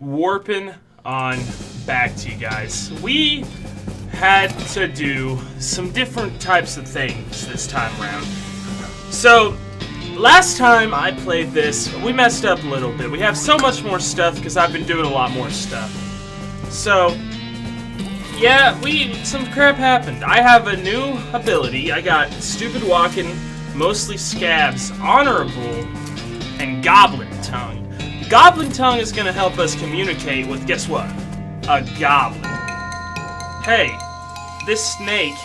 warping on back to you guys. We had to do some different types of things this time around. So, last time I played this, we messed up a little bit. We have so much more stuff because I've been doing a lot more stuff. So, yeah, some crap happened. I have a new ability. I got Stupid Walking, Mostly Scabs, Honorable, and Goblin Tongue. Goblin Tongue is going to help us communicate with, guess what? A goblin. Hey, this snake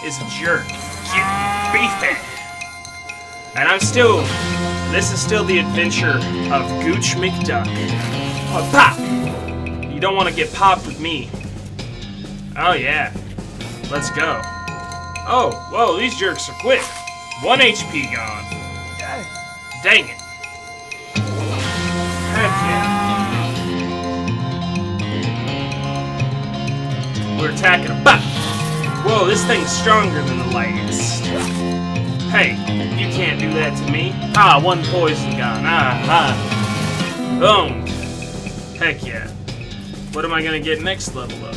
is a jerk. Get beefy. And this is still the adventure of Gooch McDuck. Pop! You don't want to get popped with me. Oh yeah, let's go. Oh, whoa, these jerks are quick. 1 HP gone. Dang it. Heck yeah. We're attacking him. Bah! Whoa, this thing's stronger than the last. Hey, you can't do that to me. Ah, 1 poison gone. Boom. Heck yeah. What am I gonna get next level up?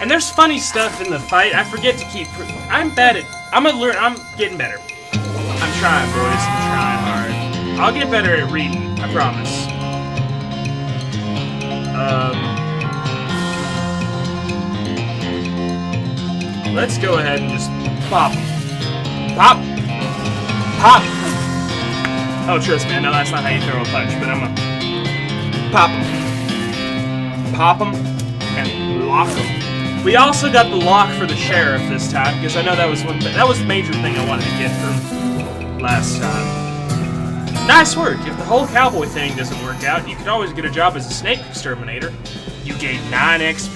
And there's funny stuff in the fight. I forget to keep. I'm getting better. I'm trying, boys. I'm trying hard. I'll get better at reading. I promise. Let's go ahead and just pop. Pop! Pop! Oh, trust me, I know that's not how you throw a punch, but I'm gonna pop him. Pop him and lock him. We also got the lock for the sheriff this time, because I know that was the major thing I wanted to get from last time. Nice work! If the whole cowboy thing doesn't work out, you can always get a job as a snake exterminator. You gain 9 XP.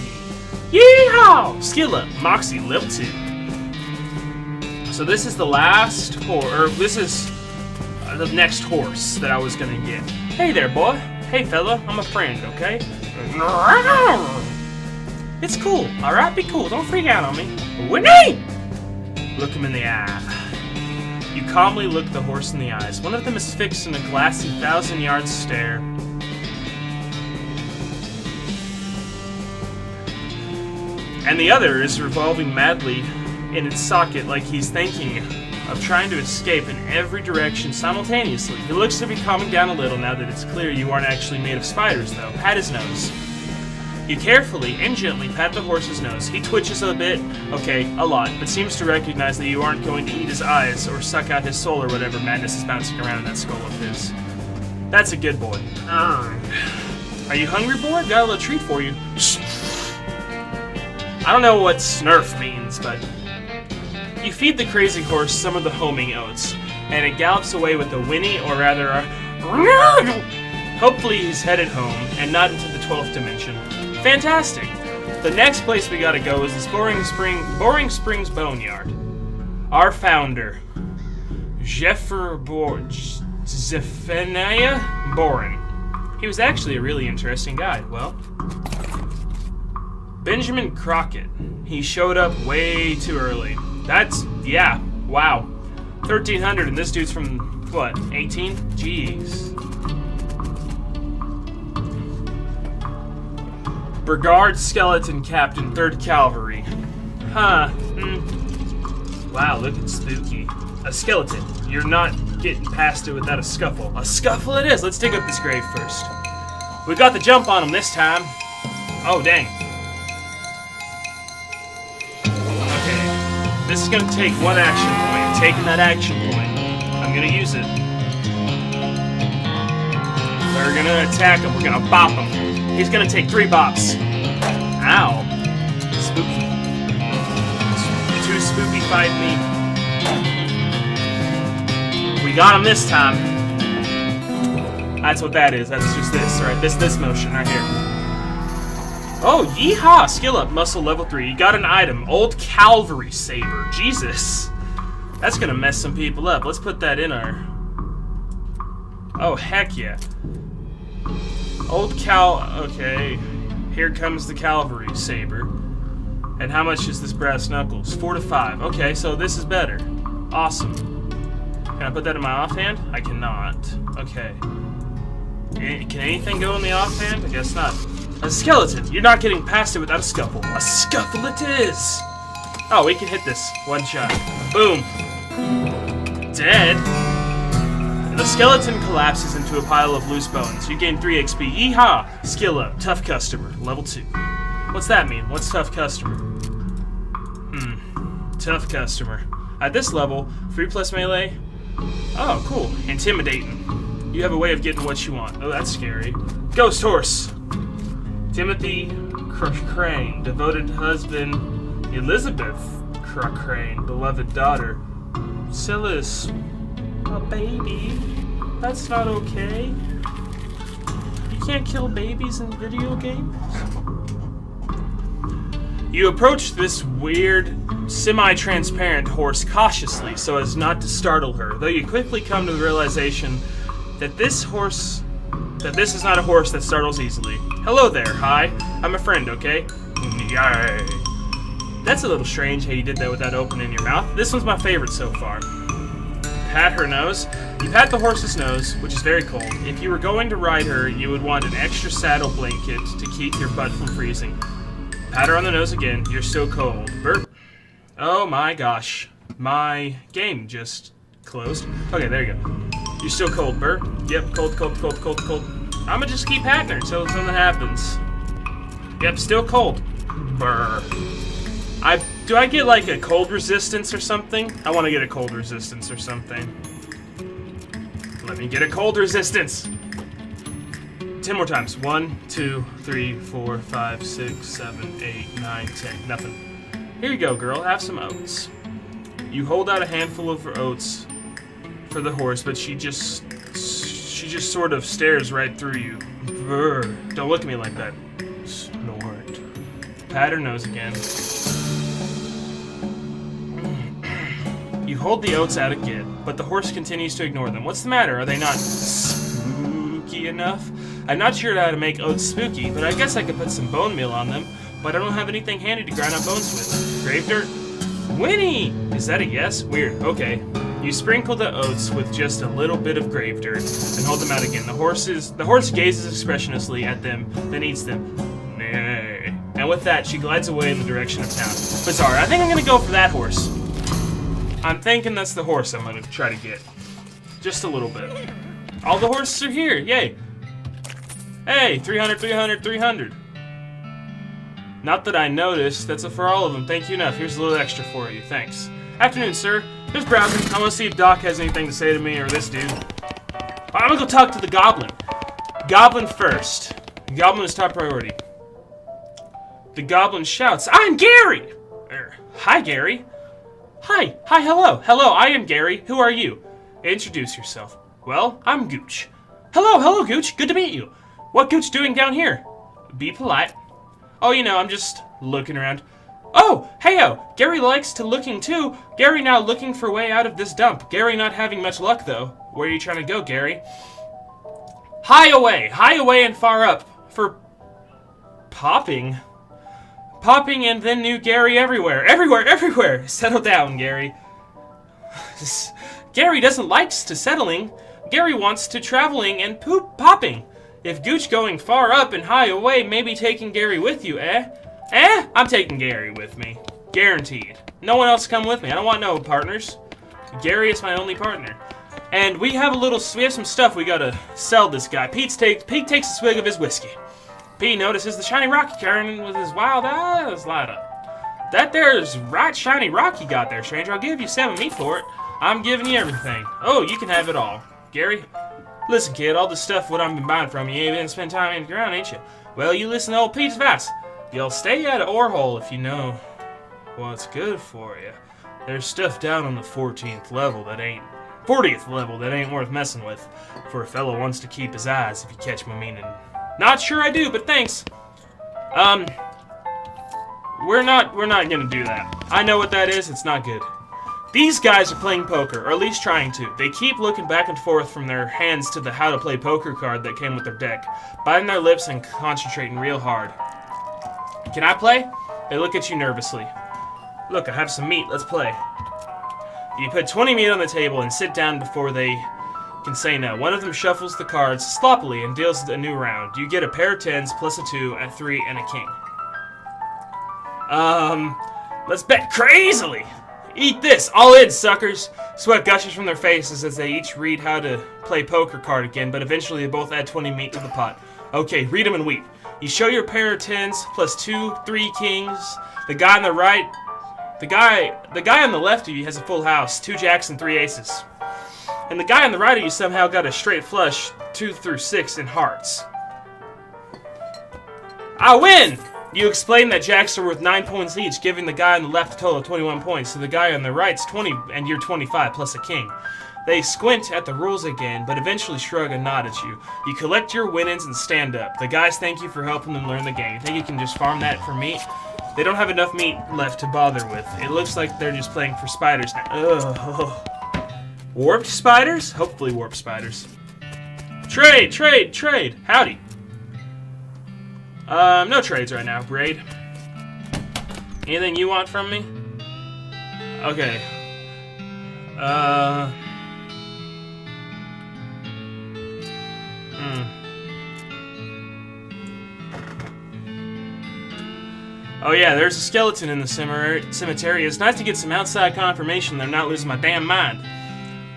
Yeehaw! Skill up, Moxie level 2. So this is the last this is the next horse that I was gonna get. Hey there, boy. Hey, fella. I'm a friend, okay? It's cool, alright? Be cool. Don't freak out on me. Winnie! Look him in the eye. You calmly look the horse in the eyes. One of them is fixed in a glassy 1,000-yard stare. And the other is revolving madly in its socket like he's thinking of trying to escape in every direction simultaneously. He looks to be calming down a little now that it's clear you aren't actually made of spiders, though. Pat his nose. You carefully and gently pat the horse's nose. He twitches a bit, okay, a lot, but seems to recognize that you aren't going to eat his eyes or suck out his soul or whatever madness is bouncing around in that skull of his. That's a good boy. Are you hungry, boy? Got a little treat for you. I don't know what snurf means, but you feed the crazy horse some of the homing oats, and it gallops away with a whinny, or rather a hopefully he's headed home, and not into the 12th dimension. Fantastic! The next place we gotta go is this Boring Springs Boneyard. Our founder, Zephaniah Boren. He was actually a really interesting guy. Well, Benjamin Crockett. He showed up way too early. Yeah, wow. 1300, and this dude's from, what, 18? Jeez. Brigade Skeleton Captain, 3rd Cavalry. Huh. Wow, looking spooky. A skeleton. You're not getting past it without a scuffle. A scuffle it is. Let's dig up this grave first. We got the jump on him this time. Oh, dang. Okay. This is going to take 1 action point. I'm taking that action point. I'm going to use it. We're going to attack him. We're going to bop him. He's going to take 3 bops. Ow. Spooky. Too spooky fight me. We got him this time. That's what that is. That's just this, right? This motion right here. Oh, yeehaw! Skill up, muscle level 3. You got an item. Old Cavalry Saber. Jesus. That's going to mess some people up. Let's put that in our... Oh, heck yeah. Okay, here comes the Cavalry Saber. And how much is this brass knuckles? 4 to 5. Okay, so this is better. Awesome. Can I put that in my offhand? I cannot. Okay. Can anything go in the offhand? I guess not. A skeleton. You're not getting past it without a scuffle. A scuffle it is! Oh, we can hit this. One shot. Boom. Dead. The skeleton collapses into a pile of loose bones. You gain 3 XP. Yeehaw! Skill up. Tough customer. Level 2. What's that mean? What's tough customer? Tough customer. At this level, 3+ melee. Oh, cool. Intimidating. You have a way of getting what you want. Oh, that's scary. Ghost horse. Timothy Crane, devoted husband. Elizabeth Crane, beloved daughter. Silas. A baby? That's not okay. You can't kill babies in video games. You approach this weird, semi-transparent horse cautiously so as not to startle her, though you quickly come to the realization that this is not a horse that startles easily. Hello there, hi. I'm a friend, okay? Yay. That's a little strange how you did that without opening your mouth. This one's my favorite so far. Pat her nose. You pat the horse's nose, which is very cold. If you were going to ride her, you would want an extra saddle blanket to keep your butt from freezing. Pat her on the nose again. You're so cold. Burp. Oh my gosh. My game just closed. Okay, there you go. You're still cold, Burp. Yep, cold, cold, cold, cold, cold. I'm gonna just keep patting her until something happens. Yep, still cold. Burr. Do I get like a cold resistance or something? I want to get a cold resistance or something. Let me get a cold resistance. 10 more times. 1, 2, 3, 4, 5, 6, 7, 8, 9, 10. Nothing. Here you go, girl. Have some oats. You hold out a handful of oats for the horse, but she just sort of stares right through you. Brr. Don't look at me like that. Snort. Pat her nose again. You hold the oats out again, but the horse continues to ignore them. What's the matter? Are they not spooky enough? I'm not sure how to make oats spooky, but I guess I could put some bone meal on them, but I don't have anything handy to grind up bones with. Grave dirt? Winnie! Is that a yes? Weird. Okay. You sprinkle the oats with just a little bit of grave dirt and hold them out again. The horse gazes expressionlessly at them, then eats them. Nay. And with that, she glides away in the direction of town. Bizarre. I think I'm gonna go for that horse. I'm thinking that's the horse I'm gonna try to get. Just a little bit. All the horses are here. Yay. Hey, 300, 300, 300. Not that I noticed. That's for all of them. Thank you enough. Here's a little extra for you. Thanks. Afternoon, sir. Just browsing. I want to see if Doc has anything to say to me or this dude. I'm gonna go talk to the goblin. Goblin first. Goblin is top priority. The goblin shouts, I'm Gary! Hi, Gary. Hi, hello. Hello, I am Gary. Who are you? Introduce yourself. Well, I'm Gooch. Hello, Gooch. Good to meet you. What Gooch doing down here? Be polite. Oh, you know, I'm just looking around. Oh, heyo. Gary likes to looking too. Gary now looking for way out of this dump. Gary not having much luck, though. Where are you trying to go, Gary? High away and far up. For popping. Popping and then new Gary everywhere. Everywhere. Settle down, Gary. Gary doesn't like to settling. Gary wants to traveling and popping. If Gooch going far up and high away, maybe taking Gary with you, eh? Eh? I'm taking Gary with me. Guaranteed. No one else come with me. I don't want no partners. Gary is my only partner. And we have some stuff we gotta sell this guy. Pete takes a swig of his whiskey. Pete notices the shiny rock carrying with his wild eyes light up. That there's right shiny rock you got there, stranger. I'll give you 7 meat for it. I'm giving you everything. Oh, you can have it all. Gary? Listen, kid, all the stuff what I've been buying from you, ain't been spend time in the ground, ain't you? Well, you listen to old Pete's advice. You'll stay at an ore hole if you know what's good for you. There's stuff down on the 40th level that ain't worth messing with for a fellow wants to keep his eyes, if you catch my meaning. Not sure I do, but thanks. We're not gonna do that. I know what that is, it's not good. These guys are playing poker, or at least trying to. They keep looking back and forth from their hands to the how to play poker card that came with their deck, biting their lips and concentrating real hard. Can I play? They look at you nervously. Look, I have some meat, let's play. You put 20 meat on the table and sit down before they can say no. One of them shuffles the cards sloppily and deals a new round. You get a pair of 10s plus a 2, a 3, and a king. Let's bet crazily! Eat this! All in, suckers! Sweat gushes from their faces as they each read how to play poker card again, but eventually they both add 20 meat to the pot. Okay, read them and weep. You show your pair of 10s plus 2, 3 kings. The guy on the right... The guy on the left of you has a full house, 2 jacks and 3 aces. And the guy on the right of you somehow got a straight flush, 2 through 6 in hearts. I win! You explain that jacks are worth 9 points each, giving the guy on the left a total of 21 points, so the guy on the right's 20 and you're 25 plus a king. They squint at the rules again, but eventually shrug and nod at you. You collect your winnings and stand up. The guys thank you for helping them learn the game. You think you can just farm that for meat? They don't have enough meat left to bother with. It looks like they're just playing for spiders now. Ugh. Warped spiders? Hopefully warped spiders. Trade, trade, trade. Howdy. No trades right now, Braid. Anything you want from me? Okay. Oh yeah, there's a skeleton in the cemetery. It's nice to get some outside confirmation that I'm not losing my damn mind.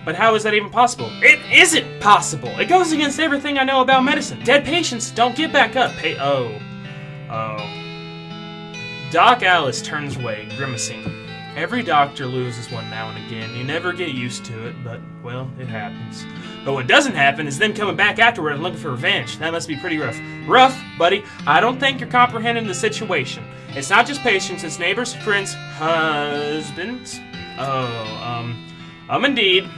But how is that even possible? It isn't possible! It goes against everything I know about medicine. Dead patients don't get back up. Oh. Doc Alice turns away, grimacing. Every doctor loses one now and again. You never get used to it, but, well, it happens. But what doesn't happen is them coming back afterward and looking for revenge. That must be pretty rough. Rough, buddy. I don't think you're comprehending the situation. It's not just patients, it's neighbors, friends, husbands. Indeed.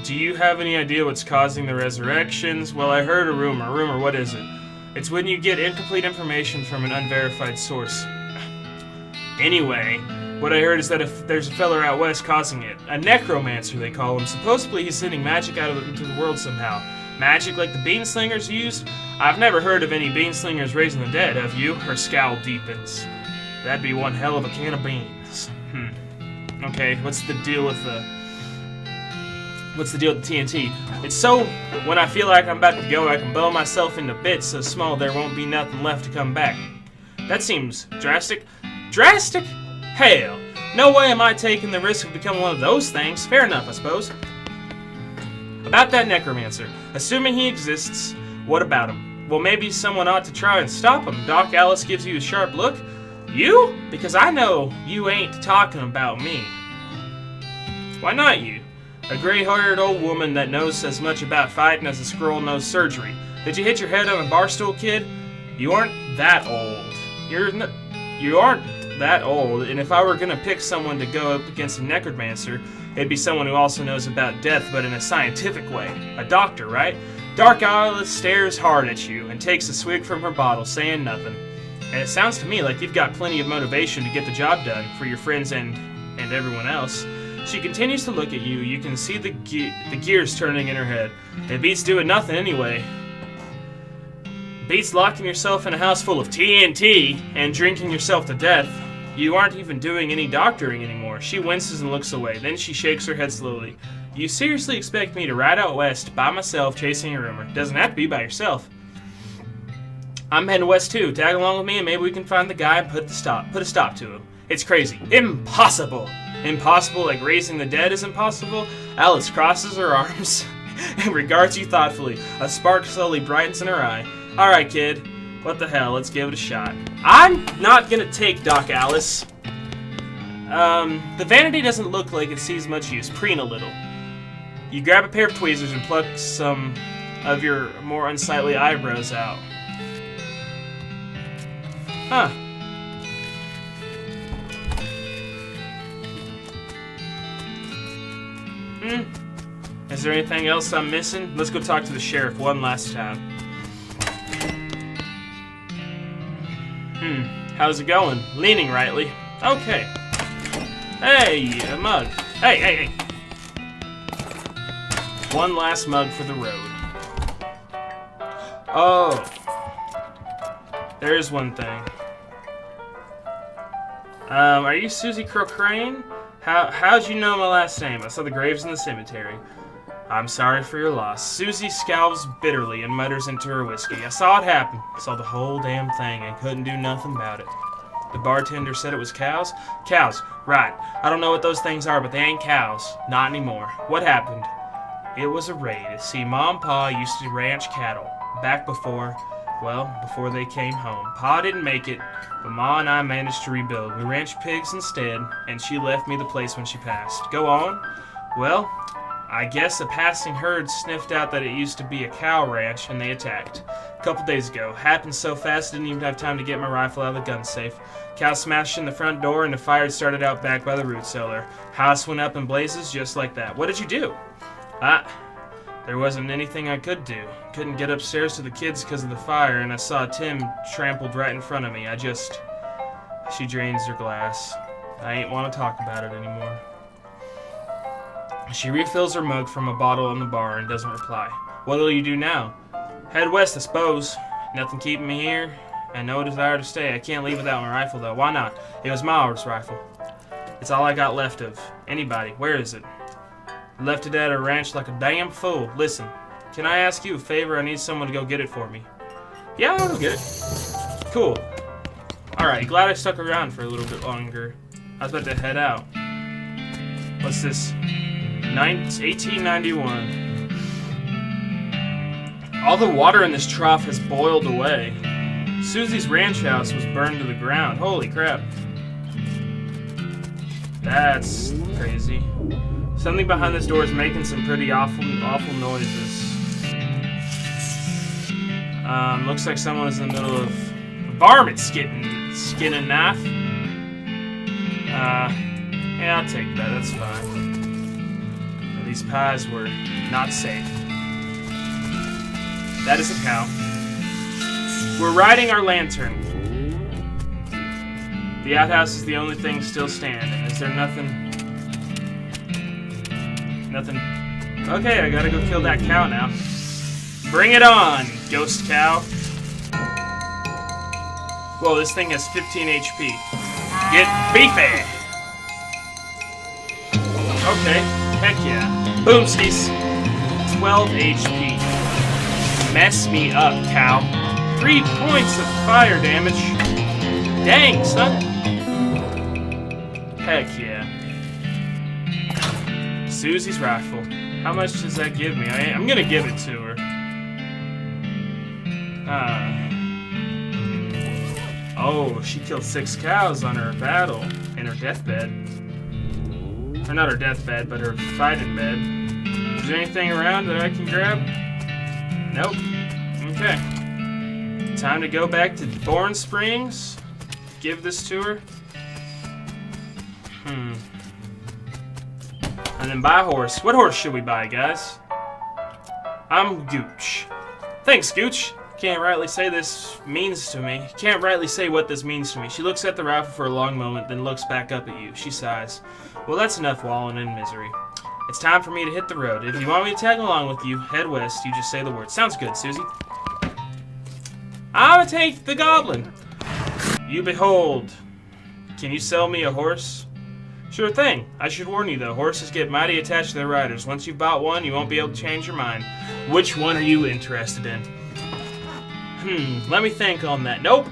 Do you have any idea what's causing the resurrections? Well, I heard a rumor. Rumor, what is it? It's when you get incomplete information from an unverified source. Anyway, what I heard is that if there's a fella out west causing it. A necromancer, they call him. Supposedly he's sending magic out into the world somehow. Magic like the beanslingers used? I've never heard of any beanslingers raising the dead, have you? Her scowl deepens. That'd be one hell of a can of beans. Okay, what's the deal with the TNT? It's so when I feel like I'm about to go, I can blow myself into bits so small there won't be nothing left to come back. That seems drastic. Drastic? Hell, no way am I taking the risk of becoming one of those things. Fair enough, I suppose. About that necromancer. Assuming he exists, what about him? Well, maybe someone ought to try and stop him. Doc Alice gives you a sharp look. You? Because I know you ain't talking about me. Why not you? A gray-haired old woman that knows as much about fighting as a squirrel knows surgery. Did you hit your head on a bar stool, kid? You aren't that old. You aren't that old, and if I were gonna pick someone to go up against a necromancer, it'd be someone who also knows about death, but in a scientific way. A doctor, right? Dark Alice stares hard at you and takes a swig from her bottle, saying nothing. And it sounds to me like you've got plenty of motivation to get the job done for your friends and everyone else. She continues to look at you. You can see the gears turning in her head. It beats doing nothing anyway. Beats locking yourself in a house full of TNT and drinking yourself to death. You aren't even doing any doctoring anymore. She winces and looks away. Then she shakes her head slowly. You seriously expect me to ride out west by myself chasing a rumor? Doesn't have to be by yourself. I'm heading west too. Tag along with me and maybe we can find the guy and put a stop to him. It's crazy. Impossible. Impossible like raising the dead is impossible? Alice crosses her arms and regards you thoughtfully. A spark slowly brightens in her eye. Alright, kid. What the hell? Let's give it a shot. I'm not gonna take Doc Alice. The vanity doesn't look like it sees much use. Preen a little. You grab a pair of tweezers and pluck some of your more unsightly eyebrows out. Huh. Is there anything else I'm missing? Let's go talk to the sheriff one last time. How's it going? Leaning rightly. Okay. Hey, a mug. Hey. One last mug for the road. Oh. There's one thing. Are you Susie Crocrane? How'd you know my last name? I saw the graves in the cemetery. I'm sorry for your loss. Susie scowls bitterly and mutters into her whiskey. I saw it happen. Saw the whole damn thing and couldn't do nothing about it. The bartender said it was cows? Cows, right. I don't know what those things are, but they ain't cows. Not anymore. What happened? It was a raid. See, Ma and Pa used to ranch cattle. Back before they came home. Pa didn't make it, but Ma and I managed to rebuild. We ranched pigs instead, and she left me the place when she passed. Go on. Well, I guess a passing herd sniffed out that it used to be a cow ranch, and they attacked. A couple days ago. Happened so fast, didn't even have time to get my rifle out of the gun safe. Cow smashed in the front door, and the fire started out back by the root cellar. House went up in blazes just like that. What did you do? There wasn't anything I could do. Couldn't get upstairs to the kids because of the fire, and I saw Tim trampled right in front of me. She drains her glass. I ain't want to talk about it anymore. She refills her mug from a bottle on the bar and doesn't reply. What'll you do now? Head west, I suppose. Nothing keeping me here, and no desire to stay. I can't leave without my rifle, though. Why not? It was my oldest rifle. It's all I got left of. Anybody. Where is it? Left it at a ranch like a damn fool. Listen, can I ask you a favor? I need someone to go get it for me. Yeah, I'll go get it. Cool. Alright, glad I stuck around for a little bit longer. I was about to head out. What's this? 1891. All the water in this trough has boiled away. Suzys Ranch house was burned to the ground. Holy crap. That's crazy. Something behind this door is making some pretty awful noises. Looks like someone is in the middle of varmint skinning knife. Yeah, I'll take that. That's fine. These pies were not safe. That is a cow. We're riding our lantern. The outhouse is the only thing still standing. Is there nothing? Nothing. Okay, I gotta go kill that cow now. Bring it on, ghost cow. Whoa, this thing has 15 HP. Get beefy! Okay, heck yeah. Boomskis. 12 HP. Mess me up, cow. 3 points of fire damage. Dang, son. Heck yeah. Susie's rifle. How much does that give me? I'm gonna give it to her. Oh, she killed 6 cows on her battle in her deathbed. Or not her deathbed, but her fighting bed. Is there anything around that I can grab? Nope. Okay. Time to go back to Bourne Springs. Give this to her. And then buy a horse. What horse should we buy, guys? I'm Gooch. Thanks, Gooch. Can't rightly say this means to me. Can't rightly say what this means to me. She looks at the rifle for a long moment, then looks back up at you. She sighs. Well, that's enough wallowing in misery. It's time for me to hit the road. If you want me to tag along with you, head west. You just say the word. Sounds good, Susie. I'ma take the goblin. You behold. Can you sell me a horse? Sure thing. I should warn you, though. Horses get mighty attached to their riders. Once you've bought one, you won't be able to change your mind. Which one are you interested in? Let me think on that. Nope.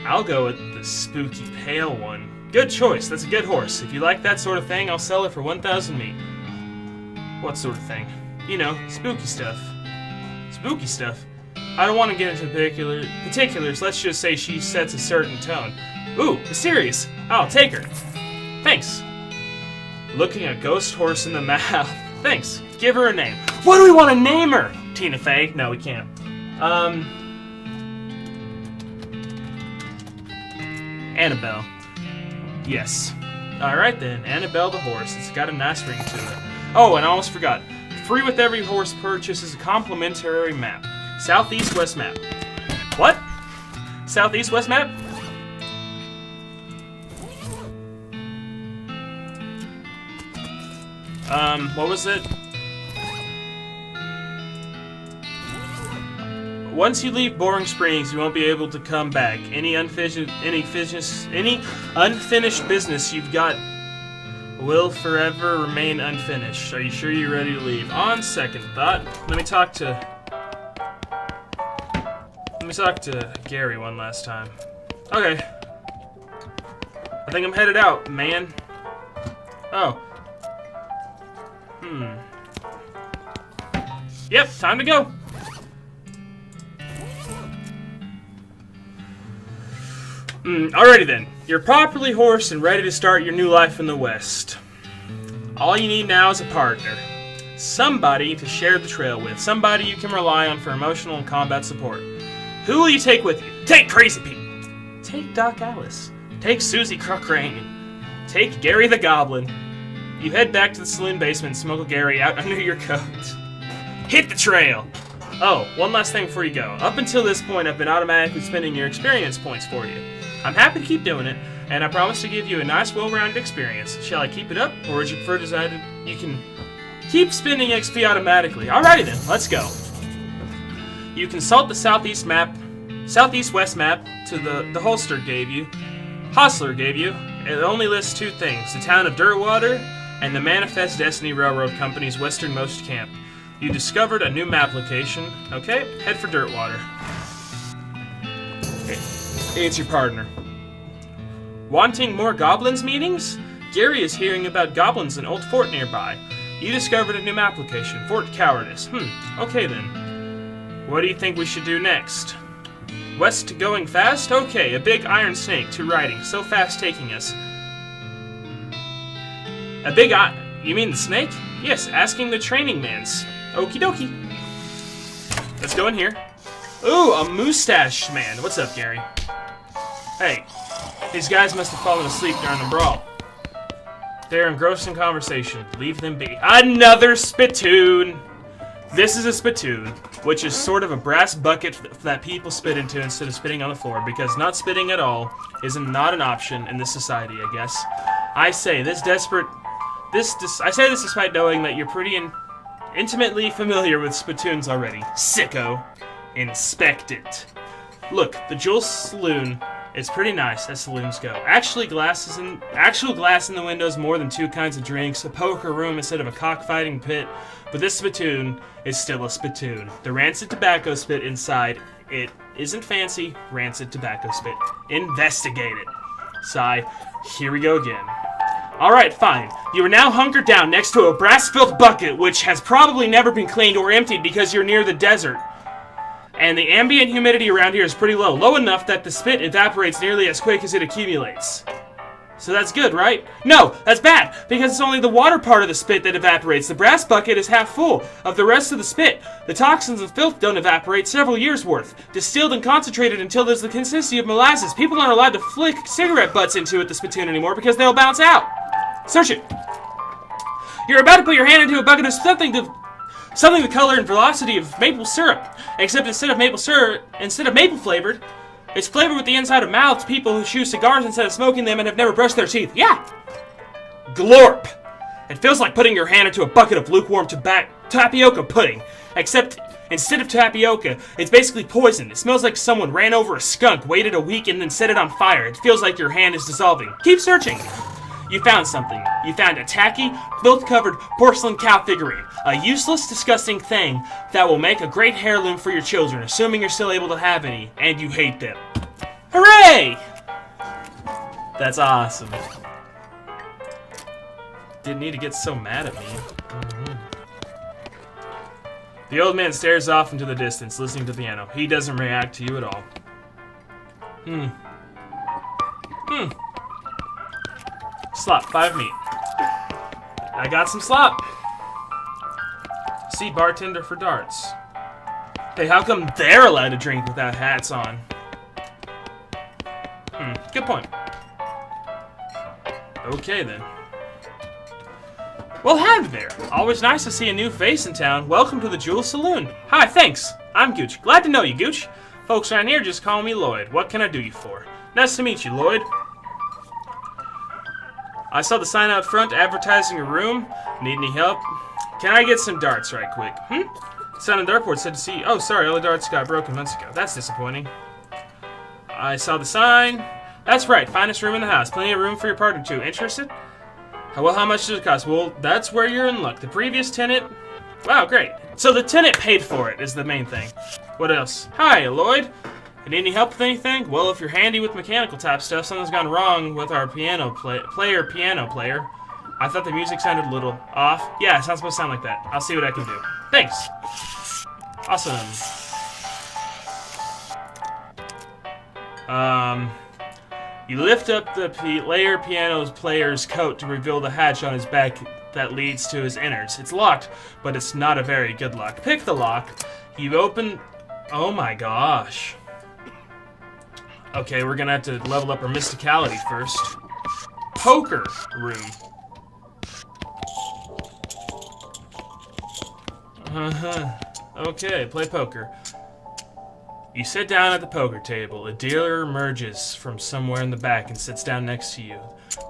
I'll go with the spooky pale one. Good choice. That's a good horse. If you like that sort of thing, I'll sell it for 1,000 meat. What sort of thing? You know, spooky stuff. Spooky stuff? I don't want to get into particulars. Let's just say she sets a certain tone. Ooh, mysterious. I'll take her. Thanks. Looking a ghost horse in the mouth. Thanks. Give her a name. What do we want to name her? Tina Fey? No, we can't. Annabelle. Yes. Alright then, Annabelle the horse. It's got a nice ring to it. Oh, and I almost forgot. Free with every horse purchase is a complimentary map. Southeast-west map. What? Southeast-west map? What was it? Once you leave Boring Springs, you won't be able to come back. Any unfinished business you've got will forever remain unfinished. Are you sure you're ready to leave? On second thought, let me talk to Gary one last time. Okay. I think I'm headed out, man. Oh. Yep, time to go. Alrighty then. You're properly horsed and ready to start your new life in the West. All you need now is a partner. Somebody to share the trail with. Somebody you can rely on for emotional and combat support. Who will you take with you? Take Crazy Pete. Take Doc Alice. Take Susie Crocrane. Take Gary the Goblin. You head back to the saloon basement and smuggle Gary out under your coat. Hit the trail! Oh, one last thing before you go. Up until this point, I've been automatically spending your experience points for you. I'm happy to keep doing it, and I promise to give you a nice, well-rounded experience. Shall I keep it up, or would you prefer decided you can keep spending XP automatically? Alrighty then, let's go. You consult the southeast-west map to the Hostler gave you. It only lists two things, the town of Dirtwater and the Manifest Destiny Railroad Company's westernmost camp. You discovered a new map location. Okay, head for Dirtwater. It's your partner. Wanting more goblins meetings? Gary is hearing about goblins in an old fort nearby. You discovered a new map location, Fort Cowardice. Okay then. What do you think we should do next? West going fast? Okay, a big iron snake, 2 riding, so fast taking us. You mean the snake? Yes, asking the training mans. Okie dokie. Let's go in here. Ooh, a mustache man. What's up, Gary? Hey, these guys must have fallen asleep during the brawl. They're engrossed in conversation. Leave them be. Another spittoon! This is a spittoon, which is sort of a brass bucket that people spit into instead of spitting on the floor, because not spitting at all is not an option in this society, I guess. I say this despite knowing that you're pretty intimately familiar with spittoons already. Sicko. Inspect it. Look, the Jewel Saloon is pretty nice as saloons go. Actual glass in the windows, more than 2 kinds of drinks, a poker room instead of a cockfighting pit, but this spittoon is still a spittoon. The rancid tobacco spit inside it isn't fancy, rancid tobacco spit. Investigate it. Sigh. Here we go again. Alright, fine. You are now hunkered down next to a brass-filled bucket, which has probably never been cleaned or emptied because you're near the desert. And the ambient humidity around here is pretty low. Low enough that the spit evaporates nearly as quick as it accumulates. So that's good, right? No, that's bad, because it's only the water part of the spit that evaporates. The brass bucket is half full of the rest of the spit. The toxins and filth don't evaporate, several years' worth. Distilled and concentrated until there's the consistency of molasses. People aren't allowed to flick cigarette butts into it, the spittoon, anymore, because they'll bounce out. Search it. You're about to put your hand into a bucket of something the color and velocity of maple syrup. Except instead of maple flavored, it's flavored with the inside of mouths people who chew cigars instead of smoking them and have never brushed their teeth. Yeah! Glorp! It feels like putting your hand into a bucket of lukewarm tapioca pudding. Except instead of tapioca, it's basically poison. It smells like someone ran over a skunk, waited a week, and then set it on fire. It feels like your hand is dissolving. Keep searching. You found something. You found a tacky, filth-covered porcelain cow figurine. A useless, disgusting thing that will make a great heirloom for your children, assuming you're still able to have any, and you hate them. Hooray! That's awesome. Didn't need to get so mad at me. The old man stares off into the distance, listening to the piano. He doesn't react to you at all. Slop, 5 meat. I got some slop. See bartender for darts. Hey, how come they're allowed to drink without hats on? Good point. Okay then. Well, hi there. Always nice to see a new face in town. Welcome to the Jewel Saloon. Hi, thanks. I'm Gooch. Glad to know you, Gooch. Folks around here just call me Lloyd. What can I do you for? Nice to meet you, Lloyd. I saw the sign out front advertising a room. Need any help? Can I get some darts right quick? Sound in the airport said to see. Oh, sorry, all the darts got broken months ago. That's disappointing. I saw the sign. That's right, finest room in the house. Plenty of room for your partner too. Interested? Well, how much does it cost? Well, that's where you're in luck. The previous tenant... Wow, great. So the tenant paid for it is the main thing. What else? Hi, Lloyd. Need any help with anything? Well, if you're handy with mechanical type stuff, something's gone wrong with our piano player. I thought the music sounded a little off. Yeah, it's not supposed to sound like that. I'll see what I can do. Thanks. Awesome. You lift up the piano player's coat to reveal the hatch on his back that leads to his innards. It's locked, but it's not a very good lock. Pick the lock. You open... Oh my gosh. Okay, we're gonna have to level up our mysticality first. Poker room. Okay, play poker. You sit down at the poker table. A dealer emerges from somewhere in the back and sits down next to you.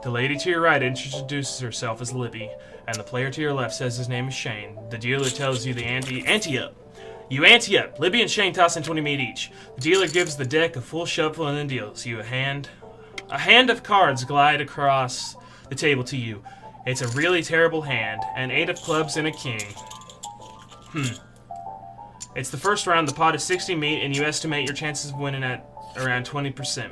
The lady to your right introduces herself as Libby, and the player to your left says his name is Shane. The dealer tells you the ante up. You ante up. Libby and Shane toss in 20 meat each. The dealer gives the deck a full shuffle and then deals you a hand. A hand of cards glide across the table to you. It's a really terrible hand. An 8 of clubs and a king. It's the first round. The pot is 60 meat, and you estimate your chances of winning at around 20%.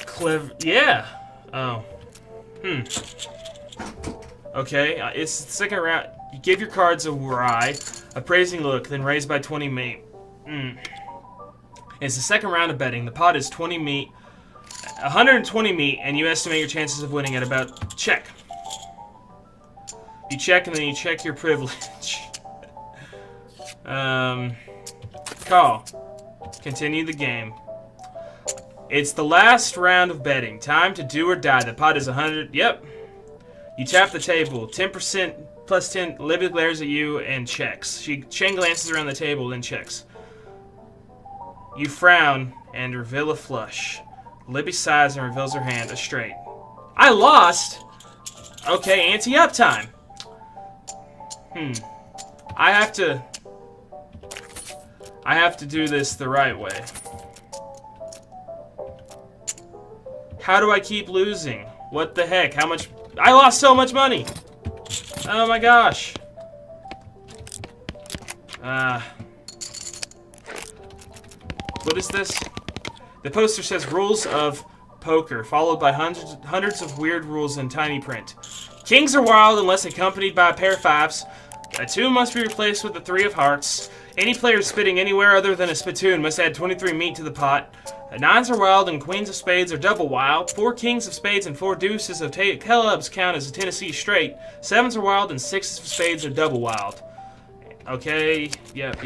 Clever. Yeah. Oh. Okay, it's the second round. You give your cards a wry, appraising look, then raise by 20 meat. It's the second round of betting. The pot is 20 meat, 120 meat, and you estimate your chances of winning at about... Check. You check, and then you check your privilege. Call. Continue the game. It's the last round of betting. Time to do or die. The pot is 100... Yep. You tap the table. 10% plus 10. Libby glares at you and checks. Shane glances around the table, then checks. You frown and reveal a flush. Libby sighs and reveals her hand, a straight. I lost? Okay, ante up time. I have to do this the right way. How do I keep losing? What the heck? How much... I lost so much money! Oh my gosh. What is this? The poster says rules of poker, followed by hundreds of weird rules in tiny print. Kings are wild unless accompanied by a pair of fives. A 2 must be replaced with a 3 of hearts. Any player spitting anywhere other than a spittoon must add 23 meat to the pot. 9s are wild and queens of spades are double wild. 4 kings of spades and 4 deuces of clubs count as a Tennessee straight. 7s are wild and 6s of spades are double wild. Okay, yep.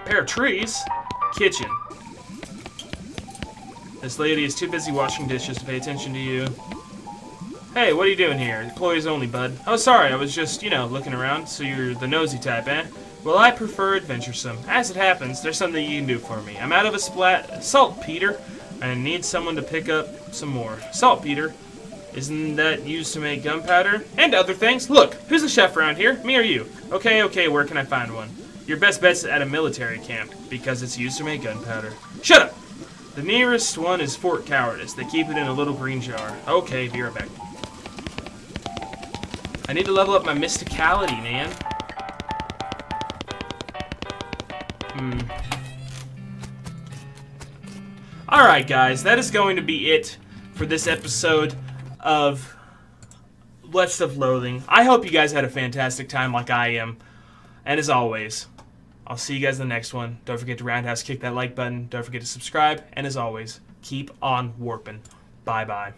Pair of trees. Kitchen. This lady is too busy washing dishes to pay attention to you. Hey, what are you doing here? Employees only, bud. Oh, sorry, I was just, looking around, so you're the nosy type, eh? Well, I prefer adventuresome. As it happens, there's something you can do for me. I'm out of saltpeter, and I need someone to pick up some more. Saltpeter? Isn't that used to make gunpowder? And other things. Look, who's the chef around here? Me or you? Okay, where can I find one? Your best bet's at a military camp, because it's used to make gunpowder. Shut up! The nearest one is Fort Cowardice. They keep it in a little green jar. Okay, be right back. I need to level up my mysticality, man. Alright, guys, that is going to be it for this episode of Blessed of Loathing. I hope you guys had a fantastic time like I am. And as always, I'll see you guys in the next one. Don't forget to roundhouse kick that like button. Don't forget to subscribe. And as always, keep on warping. Bye-bye.